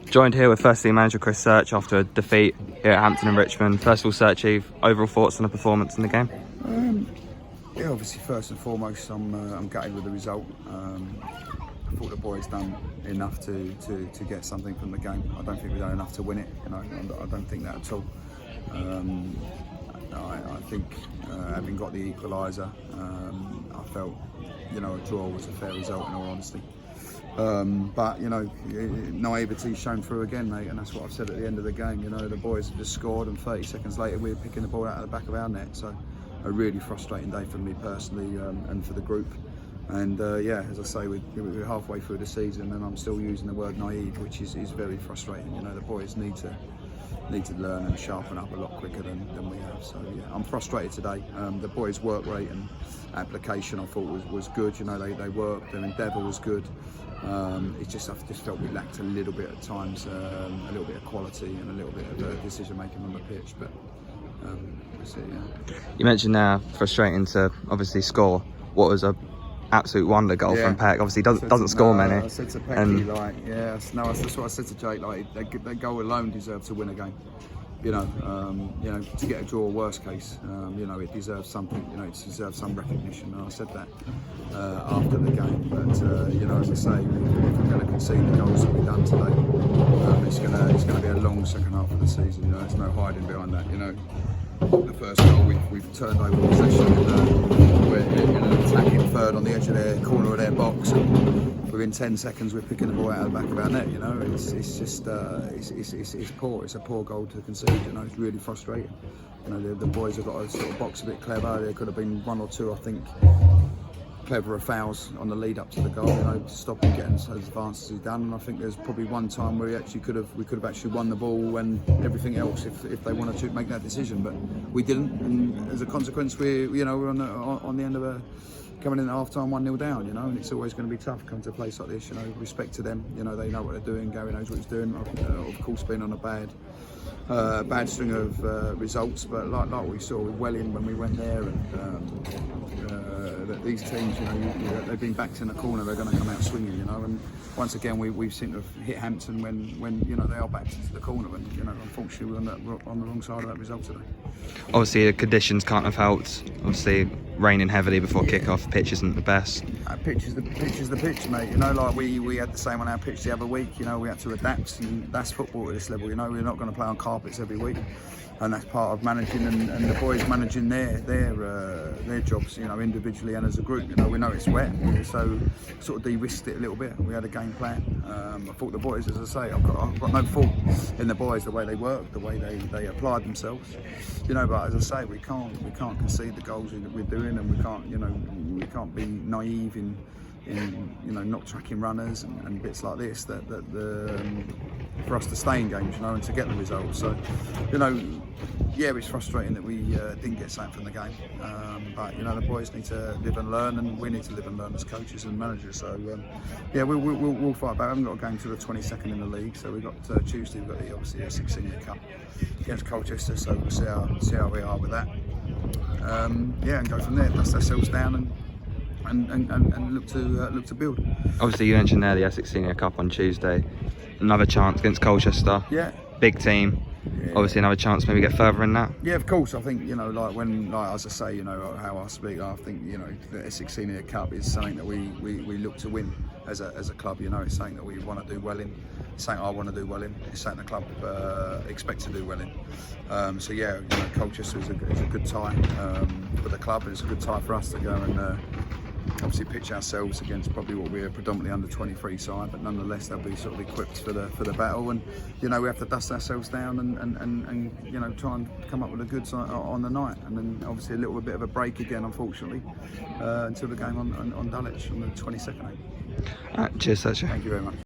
Joined here with first team manager Chris Search after a defeat here at Hampton Richmond. First of all, Searchy, overall thoughts on the performance in the game? Yeah, obviously first and foremost, I'm gutted with the result. I thought the boys done enough to get something from the game. I don't think we done enough to win it. You know, I don't think that at all. I think having got the equaliser, I felt, you know, a draw was a fair result in all honesty. But you know, naivety shown through again, mate, and that's what I've said at the end of the game. You know, the boys have just scored, and 30 seconds later we were picking the ball out of the back of our net. So a really frustrating day for me personally, and for the group. And yeah, as I say, we're halfway through the season, and I'm still using the word naive, which is very frustrating. You know, the boys need to learn and sharpen up a lot quicker than we have. So yeah, I'm frustrated today. The boys' work rate and application I thought was good. You know, they worked, their endeavour was good. It's just, I just felt we lacked a little bit at times, a little bit of quality and a little bit of decision making on the pitch. But we'll see. Yeah. You mentioned now frustrating to obviously score. What was a absolute wonder goal from Peck. Obviously doesn't score many. I said to Pecky, like, that's what I said to Jake. Like, that goal alone deserves to win a game. You know, to get a draw, worst case, you know, it deserves something. You know, it deserves some recognition. And I said that after the game. But you know, as I say, if we're going to concede the goals that we've done today, it's going to be a long second half of the season. You know, there's no hiding behind that. You know, the first goal we've turned over possession. We're in an attacking third on the edge of their corner of their box, and within 10 seconds we're picking the ball out of the back of our net. You know, it's just it's poor. It's a poor goal to concede. You know, it's really frustrating. You know, the boys have got to sort of box a bit clever. There could have been one or two, I think, cleverer fouls on the lead up to the goal, you know, to stop him getting as advanced as he's done. And I think there's probably one time where we could have actually won the ball and everything else if they wanted to make that decision, but we didn't. And as a consequence, we're on the end of coming in at half time 1-0 down, you know, and it's always going to be tough coming to a place like this. You know, respect to them. You know, they know what they're doing. Gary knows what he's doing. Of course, being on a bad string of results, but like we saw with Welling when we went there, and that these teams, you know, they've been backed in a corner, they're going to come out swinging, you know. And once again, we seem to have hit Hampton when you know they are backed into the corner, and you know, unfortunately we're on the wrong side of that result today. Obviously, the conditions can't have helped. Obviously, raining heavily before kick-off. Pitch isn't the best. Pitch is the pitch, mate. You know, like we had the same on our pitch the other week. You know, we had to adapt, and that's football at this level. You know, we're not going to play on carpets every week, and that's part of managing and the boys managing their jobs. You know, individually and as a group. You know, we know it's wet, so sort of de-risked it a little bit. We had a game plan. I thought the boys, as I say, I've got no fault in the boys, the way they work, the way they applied themselves. You know, but as I say, we can't concede the goals that we're doing, and we can't be naive in you know, not tracking runners and bits like this that for us to stay in games, you know, and to get the results. So, you know, yeah, it's frustrating that we didn't get something from the game, but you know, the boys need to live and learn, and we need to live and learn as coaches and managers. So yeah, we'll fight back. I haven't got a game to the 22nd in the league, so we've got Tuesday. We've got obviously Essex Senior Cup against Colchester, so we'll see how we are with that. Yeah, and go from there. Dust ourselves down and look to build. Obviously, you mentioned there the Essex Senior Cup on Tuesday. Another chance against Colchester. Yeah. Big team. Yeah. Obviously, another chance maybe get further in that. Yeah, of course. I think, you know, like as I say, you know, how I speak, I think, you know, the Essex Senior Cup is something that we look to win as a club. You know, it's something that we want to do well in. It's something I want to do well in. It's something the club expect to do well in. So yeah, you know, Colchester is a good tie for the club, and it's a good tie for us to go and obviously pitch ourselves against probably what we're predominantly under 23 side, but nonetheless they'll be sort of equipped for the battle, and you know, we have to dust ourselves down and you know, try and come up with the goods on the night, and then obviously a little bit of a break again, unfortunately, until the game on Dulwich on the 22nd. Cheers, Sergio. Thank you very much.